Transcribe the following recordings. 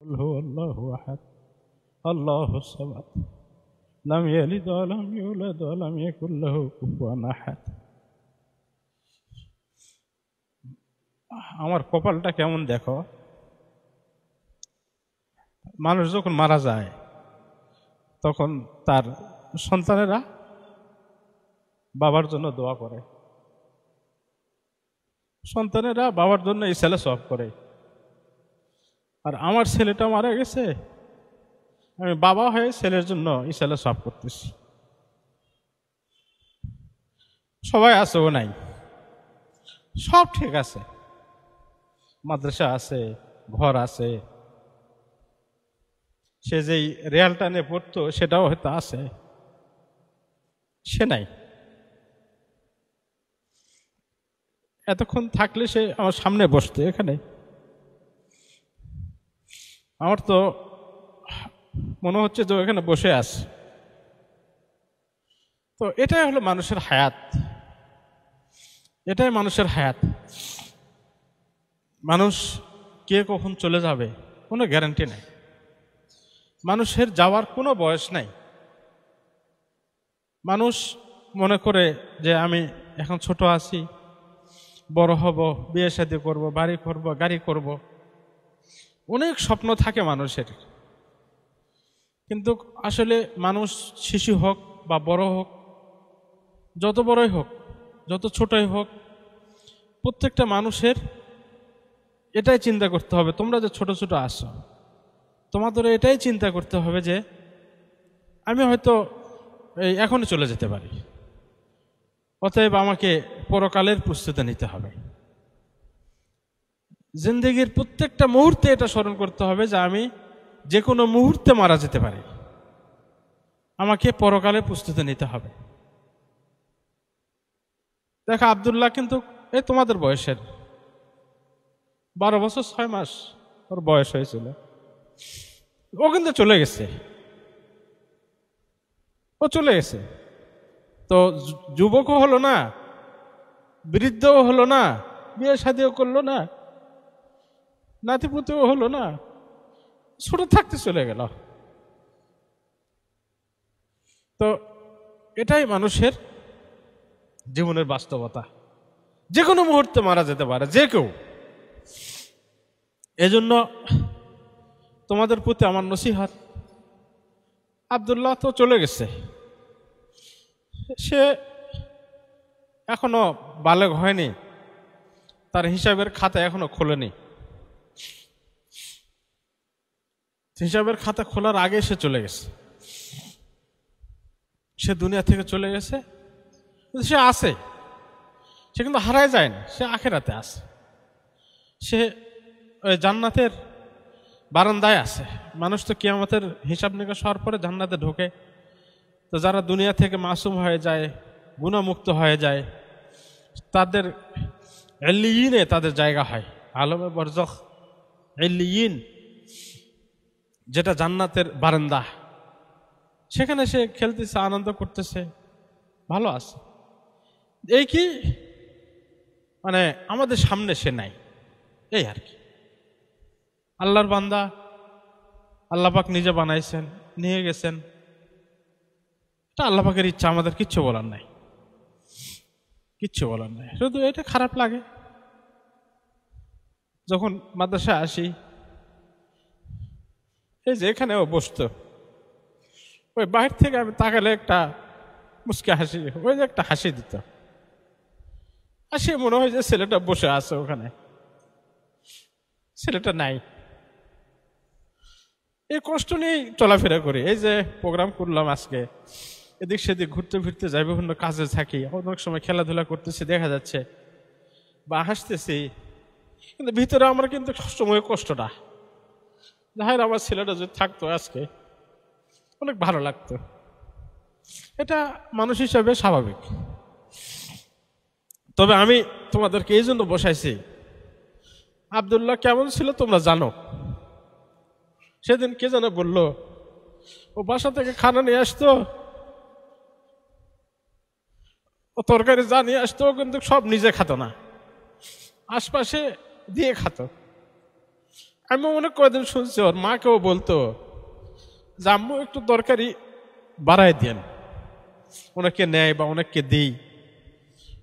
قل هو الله أحد الله الصمد لم يلد ولم يولد ولم يكن له كفوا أحد। আমার কপালটা কেমন দেখো, মানুষ যখন মারা যায় তখন তার সন্তানেরা বাবার জন্য দোয়া করে, সন্তানেরা বাবার জন্য ইসালে সওয়াব করে। আর আমার ছেলেটা মারা গেছে, আমি বাবা হয়ে ছেলের জন্য ইসালে সওয়াব করতেছি। সবাই আছে ও নাই, সব ঠিক আছে, মাদ্রাসা আছে, ঘর আছে, সে যেই রেয়াল টানে পড়তো সেটাও হয়তো আছে, সে নাই। এতক্ষণ থাকলে সে আমার সামনে বসতো, এখানে আমার তো মনে হচ্ছে যে এখানে বসে আছে। তো এটাই হলো মানুষের হায়াত, এটাই মানুষের হায়াত। মানুষ কে কখন চলে যাবে কোনো গ্যারান্টি নাই, মানুষের যাওয়ার কোনো বয়স নাই। মানুষ মনে করে যে আমি এখন ছোট আছি, বড় হব, বিয়ে শাদী করব, বাড়ি করব, গাড়ি করব, অনেক স্বপ্ন থাকে মানুষের। কিন্তু আসলে মানুষ শিশু হোক বা বড় হোক, যত বড়ই হোক যত ছোটই হোক, প্রত্যেকটা মানুষের এটাই চিন্তা করতে হবে, তোমরা যে ছোট ছোট আসো তোমাদের এটাই চিন্তা করতে হবে যে আমি হয়তো এখনই চলে যেতে পারি, অতএব আমাকে পরকালের প্রস্তুতি নিতে হবে। জিন্দেগির প্রত্যেকটা মুহূর্তে এটা স্মরণ করতে হবে যে আমি যে কোনো মুহূর্তে মারা যেতে পারি, আমাকে পরকালের প্রস্তুতি নিতে হবে। দেখো আব্দুল্লাহ কিন্তু এই তোমাদের বয়সের, 12 বছর 6 মাস ওর বয়স হয়েছিল, ও কিন্তু চলে গেছে, ও চলে গেছে। তো যুবকও হলো না, বৃদ্ধও হলো না, বিয়ে শাদীও করলো না, নাতিপুতিও হলো না, ছোট থাকতে চলে গেল। তো এটাই মানুষের জীবনের বাস্তবতা, যে কোনো মুহূর্তে মারা যেতে পারে যে কেউ। এজন্য তোমাদের প্রতি আমার নসিহত, আব্দুল্লাহ তো চলে গেছে, সে এখনো বালেগ হয়নি, তার হিসাবের খাতা এখনো খোলেনি। হিসাবের খাতা খোলার আগে সে চলে গেছে, সে দুনিয়া থেকে চলে গেছে। সে আছে, সে কিন্তু হারায় যায় না, সে আখেরাতে আছে, সে ওই জান্নাতের বারান্দায় আছে। মানুষ তো কিয়ামতের হিসাব নিকাশ হওয়ার পরে জান্নাতে ঢোকে। তো যারা দুনিয়া থেকে মাসুম হয়ে যায়, গুনাহমুক্ত হয়ে যায়, তাদের ইল্লিয়িনে তাদের জায়গা হয়, আলমে বরজখ ইল্লিয়িন, যেটা জান্নাতের বারান্দা। সেখানে সে খেলতেছে, আনন্দ করতেছে, ভালো আছে। এই কি মানে আমাদের সামনে সে নাই, এই আর কি। আল্লাহর বান্দা, আল্লাহ পাক নিজে বানাইছেন, নিয়ে গেছেন, এটা আল্লাহ পাকের ইচ্ছা, আমাদের কিচ্ছু বলার নাই, কিচ্ছু বলার নাই। শুধু এটা খারাপ লাগে যখন মাদ্রাসায় আসি, এই যে এখানে ও বসতো, ওই বাহির থেকে আমি তাকালে একটা মুচকি হাসি, ওই যে একটা হাসি দিত, হাসি মনে হয় যে ছেলেটা বসে আছে ওখানে, ছেলেটা নাই। এই কষ্ট নিয়েই চলাফেরা করি। এই যে প্রোগ্রাম করলাম আজকে, এদিক সেদিক ঘুরতে ফিরতে যাই, বিভিন্ন কাজে থাকি, অনেক সময় খেলাধুলা করতেছি দেখা যাচ্ছে বা হাসতেছি, কিন্তু ভিতরে আমার কিন্তু সময় কষ্টটা, যাই আমার ছেলেটা যদি থাকতো আজকে অনেক ভালো লাগতো। এটা মানুষ হিসাবে স্বাভাবিক। তবে আমি তোমাদেরকে এই জন্য বসাইছি, আব্দুল্লাহ কেমন ছিল তোমরা জানো। সেদিন কে যেন বলল, ও বাসা থেকে খানা নিয়ে আসতো, ও তরকারি যা নিয়ে আসতো কিন্তু সব নিজে খাতো না, আশপাশে দিয়ে খাতো। আমি অনেক কয়েকদিন শুনছি ওর মাকেও বলতো যে আম্মু একটু তরকারি বাড়াই দেন, অনেককে নেয় বা অনেককে দিই।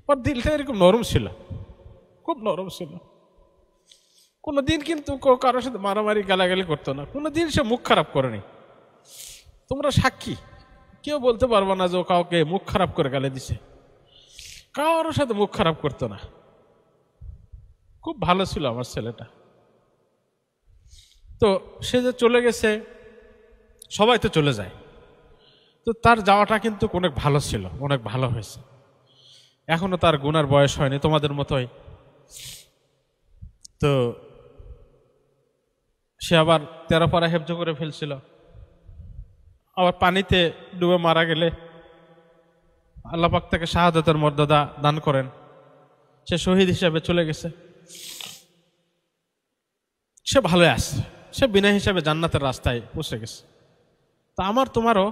ওর দিলটা এরকম নরম ছিল, খুব নরম ছিল। কোনোদিন কিন্তু কারোর সাথে মারামারি গালাগালি করতো না, কোনোদিন সে মুখ খারাপ করেনি। তোমরা সাক্ষী, কেউ বলতে পারবো না যে ও কাউকে মুখ খারাপ করে গালি দিছে, কারোর সাথে মুখ খারাপ করতো না। খুব ভালো ছিল আমার ছেলেটা। তো সে যে চলে গেছে, সবাই তো চলে যায়, তো তার যাওয়াটা কিন্তু অনেক ভালো ছিল, অনেক ভালো হয়েছে। এখনো তার গুনার বয়স হয়নি, তোমাদের মতোই। তো সে আবার 13 পারা হেফজ করে ফেলছিল, আবার পানিতে ডুবে মারা গেলে আল্লাহ পাক তাকে শাহাদাতের মর্যাদা দান করেন, সে শহীদ হিসাবে চলে গেছে। সে ভালো আছে, সে বিনা হিসাবে জান্নাতের রাস্তায় পৌঁছে গেছে। তা আমার তোমারও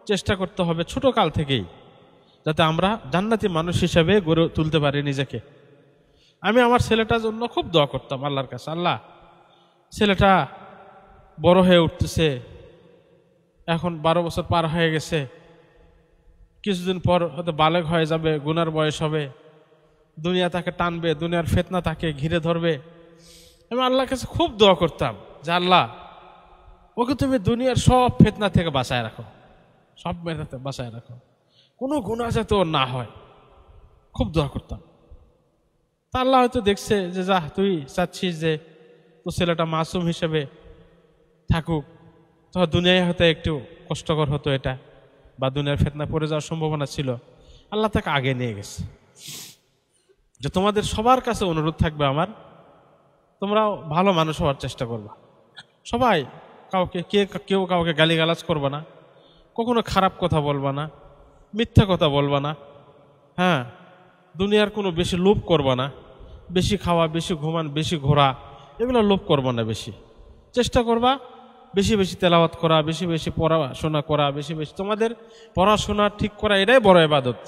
চেষ্টা করতে হবে ছোট কাল থেকেই, যাতে আমরা জান্নাতি মানুষ হিসাবে গড়ে তুলতে পারি নিজেকে। আমি আমার ছেলেটার জন্য খুব দোয়া করতাম আল্লাহর কাছে, আল্লাহ ছেলেটা বড় হয়ে উঠতেছে, এখন 12 বছর পার হয়ে গেছে, কিছুদিন পর হয়তো বালেগ হয়ে যাবে, গুনার বয়স হবে, দুনিয়া তাকে টানবে, দুনিয়ার ফিতনা তাকে ঘিরে ধরবে। আমি আল্লাহর কাছে খুব দোয়া করতাম যে আল্লাহ ওকে তুমি দুনিয়ার সব ফিতনা থেকে বাঁচায় রাখো, সব মেধাতে বাঁচায় রাখো, কোনো গুনাহ যাতে ওর না হয়। খুব দোয়া করতাম। তা আল্লাহ হয়তো দেখছে যে যা তুই চাচ্ছিস যে তোর ছেলেটা মাসুম হিসেবে থাকুক, তো দুনিয়ায় হয়তো একটু কষ্টকর হতো এটা, বা দুনিয়ার ফিতনা পড়ে যাওয়ার সম্ভাবনা ছিল, আল্লাহ তাকে আগে নিয়ে গেছে। যে তোমাদের সবার কাছে অনুরোধ থাকবে আমার, তোমরাও ভালো মানুষ হওয়ার চেষ্টা করবা। সবাই কেউ কাউকে গালিগালাজ করবা না, কখনো খারাপ কথা বলবা না, মিথ্যা কথা বলবা না। হ্যাঁ, দুনিয়ার কোনো বেশি লোভ করবা না, বেশি খাওয়া, বেশি ঘুমান, বেশি ঘোরা, এগুলো লোভ করবা না। বেশি চেষ্টা করবা বেশি বেশি তেলাওয়াত করা, বেশি বেশি পড়াশোনা করা, বেশি বেশি তোমাদের পড়াশোনা ঠিক করা, এটাই বড় ইবাদত।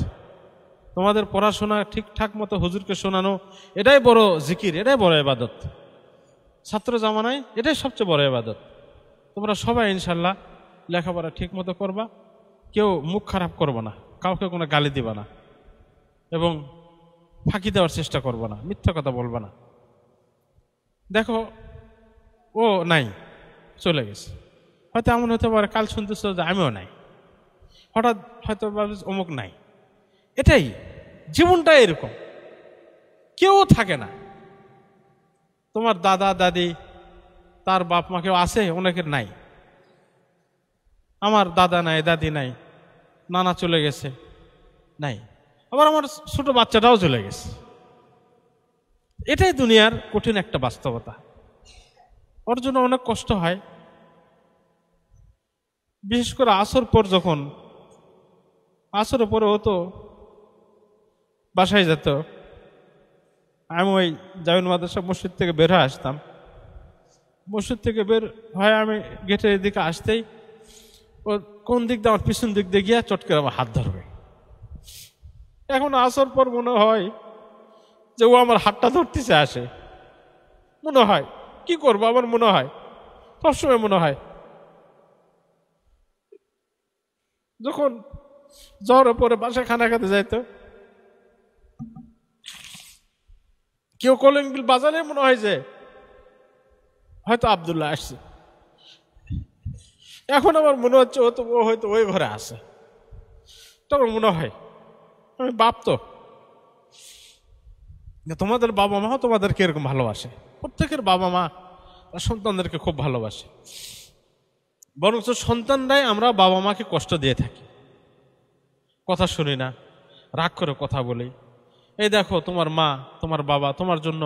তোমাদের পড়াশোনা ঠিকঠাক মতো হুজুরকে শোনানো, এটাই বড় জিকির, এটাই বড় ইবাদত। ছাত্র জামানায় এটাই সবচেয়ে বড় ইবাদত। তোমরা সবাই ইনশাল্লাহ লেখাপড়া ঠিক মতো করবা, কেউ মুখ খারাপ করবা না, কাউকে কোনো গালি দিবা না, এবং ফাঁকি দেওয়ার চেষ্টা করবা না, মিথ্যা কথা বলবা না। দেখো ও নাই, চলে গেছে, হয়তো এমন হতে পারে কাল শুনতেছ যে আমিও নাই, হঠাৎ হয়তো অমুক নাই। এটাই জীবনটা, এরকম কেউ থাকে না। তোমার দাদা দাদি, তার বাপ মা কেউ আছে, অনেকের নাই। আমার দাদা নাই, দাদি নাই, নানা চলে গেছে, নাই। আবার আমার ছোট বাচ্চাটাও চলে গেছে। এটাই দুনিয়ার কঠিন একটা বাস্তবতা। ওর জন্য অনেক কষ্ট হয়, বিশেষ করে আসর পর, যখন আসরের পরে হতো বাসায় যেত, আমি ওই জামিল মাদ্রাসা মসজিদ থেকে বের হয়ে আসতাম। মসজিদ থেকে বের হয়ে আমি গেটের দিকে আসতেই ও কোন দিক দিয়ে, আমার পিছন দিক দিয়ে গিয়া চট করে আমার হাত ধরবে। এখন আসর পর মনে হয় যে ও আমার হাতটা ধরতেছে, আসে মনে হয় কি করবো, আমার মনে হয় সবসময় মনে হয়। যখন জ্বরের পরে বাসায় খানা খেতে যাইতো, কেউ কলিং বিল বাজালে মনে হয় যে হয়তো আব্দুল্লাহ আসছে। এখন আমার মনে হচ্ছে ও হয়তো ওই ঘরে আছে। তখন মনে হয় আমি বাপ তো, তোমাদের বাবা মাও তোমাদেরকে এরকম ভালোবাসে। প্রত্যেকের বাবা মা তার সন্তানদেরকে খুব ভালোবাসে, বরঞ্চ সন্তানরাই আমরা বাবা মাকে কষ্ট দিয়ে থাকি, কথা শুনি না, রাগ করে কথা বলি। এই দেখো তোমার মা, তোমার বাবা তোমার জন্য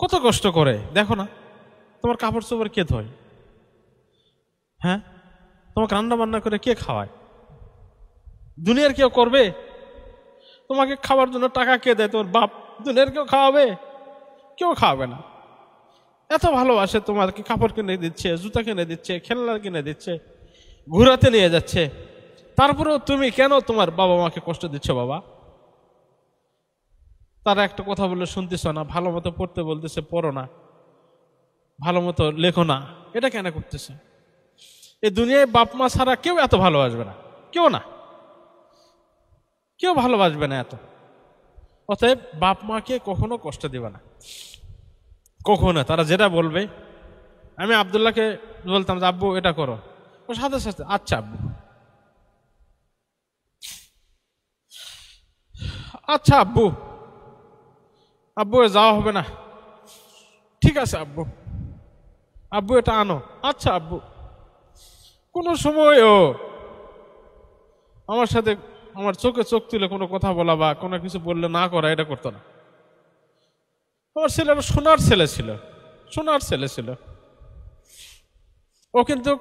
কত কষ্ট করে, দেখো না তোমার কাপড় চোপড় কে ধোয়, হ্যাঁ তোমাকে রান্না বান্না করে কে খাওয়ায়, দুনিয়ার কেউ করবে? তোমাকে খাওয়ার জন্য টাকা কে দেয়? তোমার বাপ। দুনিয়ার কেউ খাওয়াবে? কেউ খাওয়াবে না। এত ভালোবাসে, তোমাকে কাপড় কিনে দিচ্ছে, জুতা কিনে দিচ্ছে, খেলনা কিনে দিচ্ছে, ঘুরাতে নিয়ে যাচ্ছে, তারপরেও তুমি কেন তোমার বাবা মাকে কষ্ট দিচ্ছ? বাবা তারা একটা কথা বলে শুনতেছ না, ভালো মতো পড়তে বলতেছে পড়ো না, ভালো মতো লেখো না, এটা কেন করতেছে? এই দুনিয়ায় বাপ মা ছাড়া কেউ এত ভালোবাসবে না, কেউ না, কেউ ভালোবাসবে না এত। অতএব বাপ মাকে কখনো কষ্ট দিবে না, কখনো। তারা যেটা বলবে, আমি আব্দুল্লাহকে বলতাম যে আব্বু এটা করো, ওর সাথে সাথে আচ্ছা আব্বু, আচ্ছা আব্বু, আব্বু যাওয়া হবে না, ঠিক আছে আব্বু, আব্বু এটা আনো, আচ্ছা আব্বু। কোনো সময়ও আমার সাথে আমার চোখে চোখ তুলে কোনো কথা বলা বা কোনো কিছু বললে না করা, এটা করতো না। আমার ছেলেরা সোনার ছেলে ছিল, সোনার ছেলে ছিল। ও কিন্তু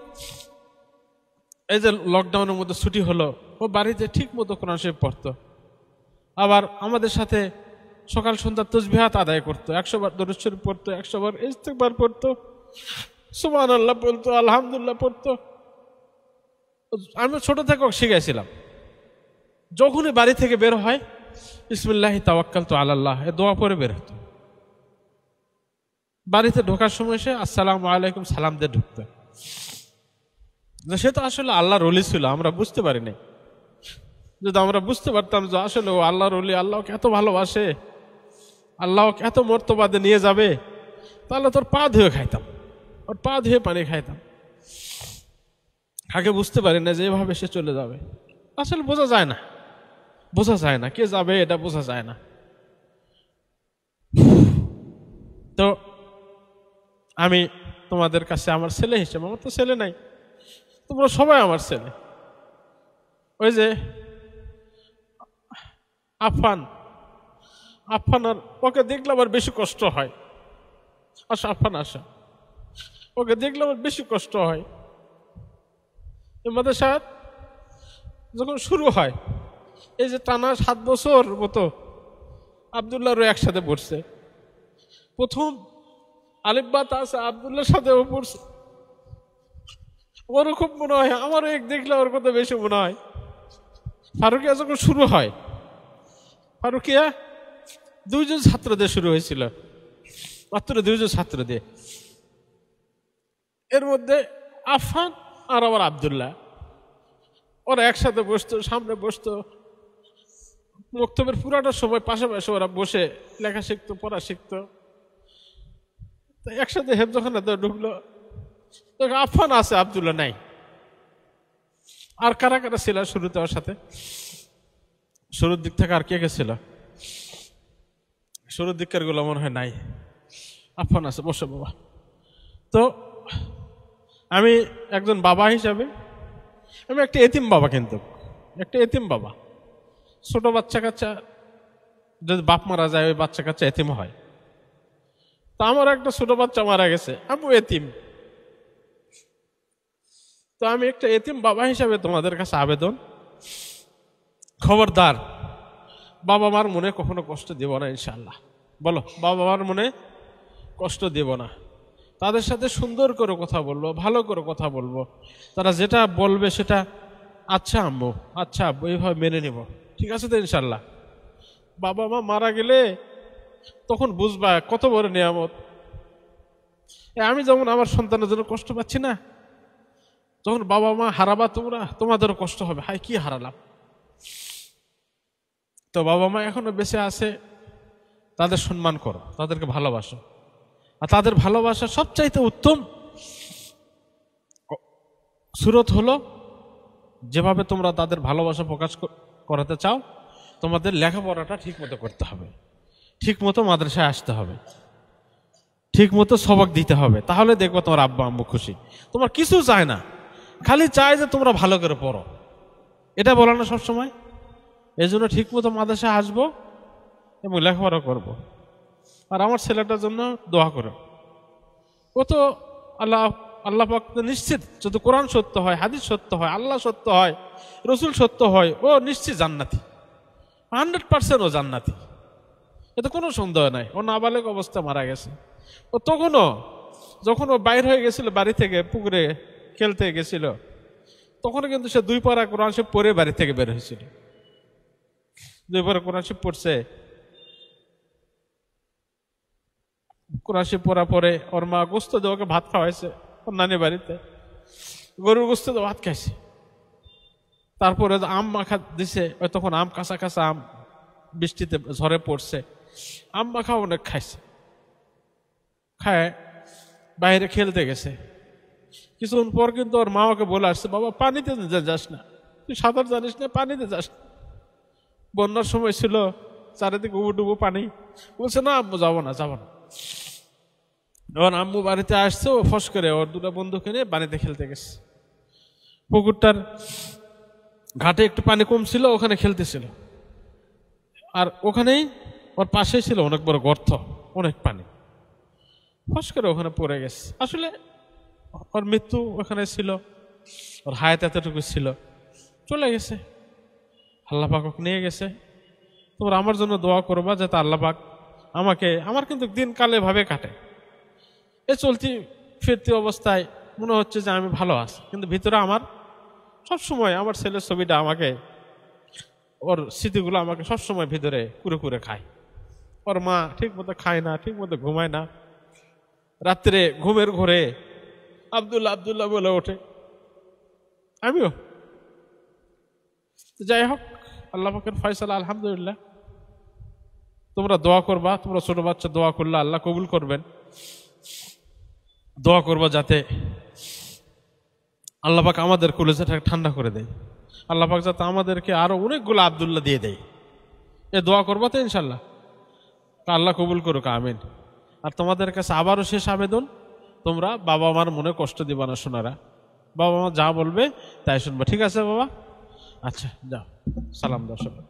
এই যে লকডাউনের মধ্যে ছুটি হলো, ও বাড়িতে ঠিক মতো কোরআন শরীফ পড়তো, আবার আমাদের সাথে সকাল সন্ধ্যা তাসবিহাত আদায় করতো, 100 বার দরুদ শরীফ পড়তো, 100 বার ইস্তিগফার পড়তো, সুবহানাল্লাহ বলতো, আলহামদুলিল্লাহ পড়তো। আমি ছোট থেকে শিখাইছিলাম, যখনই বাড়ি থেকে বের হয় বিসমিল্লাহি তাওয়াক্কালতু আলাল্লাহ এ দোয়া পড়ে বের হতো। বাড়িতে ঢোকার সময় সে আসসালামু আলাইকুম সালাম দিয়ে ঢুকতো। সে তো আসলে আল্লাহর ওলি ছিল, আমরা বুঝতে পারিনি। যদি আমরা বুঝতে পারতাম যে আসলে ও আল্লাহর ওলি, আল্লাহকে এত ভালোবাসে, আল্লাহকে এত মর্তবাদে নিয়ে যাবে, তাহলে তোর পা ধুয়ে খাইতাম, ওর পা ধুয়ে পানি খাইতাম। আগে বুঝতে পারি না যে এভাবে সে চলে যাবে। আসলে বোঝা যায় না, বোঝা যায় না কে যাবে, এটা বোঝা যায় না। তো আমি তোমাদের কাছে আমার ছেলে হিসেবে, আমার তো ছেলে নাই, তোমরা সবাই আমার ছেলে। ওই যে আফফান, আফফান আর ওকে দেখলে আমার বেশি কষ্ট হয়। আচ্ছা আফফান আসা, ওকে দেখলে আমার বেশি কষ্ট হয়। মাদ্রাসা যখন শুরু হয়, এই যে টানা 7 বছর মতো আব্দুল্লাহরও একসাথে পড়ছে। প্রথম আলিফ আছে আব্দুল্লাহর সাথেও পড়ছে। ওরও খুব মনে হয়, আমারও এক দেখলে ওর কথা বেশি মনে হয়। ফারুকিয়া যখন শুরু হয়, ফারুকিয়া 2 জন ছাত্র দিয়ে শুরু হয়েছিল, মাত্র 2 জন ছাত্র দিয়ে। এর মধ্যে আফফান আর আবার আব্দুল্লাহ, ওরা একসাথে বসতো, সামনে বসতো। মক্তবের পুরাটা সময় পাশাপাশি ওরা বসে লেখা শিখতো, পড়া শিখতো। একসাথে হেফজখানাতে ঢুকলো, আফফান আছে আব্দুল্লাহ নাই। আর কারা কারা ছিল শুরুতে ওর সাথে? শুরুর দিক থেকে আর কে কে ছিল? শুরুর দিককার গুলো মনে হয় নাই। আফফান আছে, বসে বাবা। তো আমি একজন বাবা হিসাবে, আমি একটা এতিম বাবা, কিন্তু একটা এতিম বাবা। ছোট বাচ্চা কাচ্চা যদি বাপ মারা যায়, ওই বাচ্চা কাচ্চা এতিম হয়। তো আমার একটা ছোট বাচ্চা মারা গেছে, আমি এতিম। তো আমি একটা এতিম বাবা হিসাবে তোমাদের কাছে আবেদন, খবরদার বাবা মার মনে কখনো কষ্ট দেব না, ইনশাআল্লাহ। বলো, বাবা মার মনে কষ্ট দেব না। তাদের সাথে সুন্দর করে কথা বলবো, ভালো করে কথা বলবো। তারা যেটা বলবে সেটা আচ্ছা আম্মু, আচ্ছা আব্বু, এইভাবে মেনে নিব। ঠিক আছে তো ইনশাআল্লাহ? বাবা মা মারা গেলে তখন বুঝবা কত বড় নিয়ামত। আমি যেমন আমার সন্তানের জন্য কষ্ট পাচ্ছি না, যখন বাবা মা হারাবা তোমরা, তোমাদেরও কষ্ট হবে, হাই কি হারালাম। তো বাবা মা এখনো বেঁচে আছে, তাদের সম্মান করো, তাদেরকে ভালোবাসো। আর তাদের ভালোবাসা সবচাইতে উত্তম সুরত হলো, যেভাবে তোমরা তাদের ভালোবাসা প্রকাশ করাতে চাও, তোমাদের লেখাপড়াটা ঠিক মতো করতে হবে, ঠিক মতো মাদ্রাসায় আসতে হবে, ঠিক মতো সবক দিতে হবে। তাহলে দেখবো তোমার আব্বা আম্মু খুশি। তোমার কিছু চায় না, খালি চায় যে তোমরা ভালো করে পড়ো, এটা বলো না সবসময়? এই জন্য ঠিক মতো মাদ্রাসায় আসবো এবং লেখাপড়া করবো। আর আমার ছেলেটার জন্য দোয়া করো। ও তো আল্লাহ পাক নিশ্চিত, যদি কোরআন সত্য হয়, হাদিস সত্য হয়, আল্লাহ সত্য হয়, রসুল সত্য হয়, ও নিশ্চিত জান্নাতি, 100% ও জান্নাতি, এতে কোনো সন্দেহ নাই। ও নাবালেগ অবস্থা মারা গেছে। ও তখনও, যখন ও বাইর হয়ে গেছিল বাড়ি থেকে, পুকুরে খেলতে গেছিল, তখনও কিন্তু সে 2 পারা কোরআন শরীফ পড়ে বাড়ি থেকে বের হয়েছিল। 2 পারা কোরআন শরীফ পড়ছে। কুরাশি পরা পরে ওর মা গোস্ত দিয়ে ওকে ভাত খাওয়াইছে ওর নানি বাড়িতে, গরুর গোস্ত দিয়ে ভাত খাইছে। তারপরে আম মাখা দিছে, ওই তখন আম কাঁচা কাঁচা আম বৃষ্টিতে ঝরে পড়ছে, আম মাখা অনেক খাইছে। খায় বাইরে খেলতে গেছে। কিছুক্ষণ পর কিন্তু ওর মা ওকে বলে আসছে, বাবা পানিতে যাস না, তুই সাঁতার জানিস না, পানিতে যাস না। বন্যার সময় ছিল, চারিদিকে উবুডুবু পানি। বলছে না আম্মু যাবো না, যাবো না। যখন আম্মু বাড়িতে আসছে, ও ফস করে ওর দুটো বন্ধুকে নিয়ে বাড়িতে খেলতে গেছে। পুকুরটার ঘাটে একটু পানি কম ছিল, ওখানে খেলতেছিল। আর ওখানেই ওর পাশেই ছিল অনেক বড় গর্ত, অনেক পানি। ফস করে ওখানে পড়ে গেছে। আসলে ওর মৃত্যু ওখানে ছিল, ওর হায়াত এতটুকু ছিল, চলে গেছে। আল্লাহ পাক ওকে নিয়ে গেছে। তোমরা আমার জন্য দোয়া করবা যাতে আল্লাহ পাক আমাকে, আমার কিন্তু দিনকালে ভাবে কাটে, এ চলতি ফিরতি অবস্থায় মনে হচ্ছে যে আমি ভালো আছি, কিন্তু ভিতরে আমার সবসময় আমার ছেলের ছবিটা আমাকে, ওর স্মৃতিগুলো আমাকে সবসময় ভিতরে কুরে কুরে খায়। ওর মা ঠিক মতো খায় না, ঠিক মতো ঘুমায় না, রাত্রে ঘুমের ঘরে আব্দুল্লাহ আব্দুল্লাহ বলে ওঠে। আমিও যাই হোক, আল্লাহ পাকের ফয়সালা, আলহামদুলিল্লাহ। তোমরা দোয়া করবা, তোমরা ছোট বাচ্চা দোয়া করলে আল্লাহ কবুল করবেন। দোয়া করবা যাতে আল্লাহ পাক আমাদের কলেজাটাকে ঠান্ডা করে দেয়, আল্লাহ পাক যাতে আমাদেরকে আরো অনেকগুলো আব্দুল্লাহ দিয়ে দেয়। এ দোয়া করবা তো ইনশাল্লাহ, আল্লাহ কবুল করুক, আমিন। আর তোমাদের কাছে আবারও শেষ আবেদন, তোমরা বাবা মার মনে কষ্ট দিবা না সোনারা, বাবা মা যা বলবে তাই শুনবা, ঠিক আছে বাবা? আচ্ছা যাও, সালাম দাও সবাই।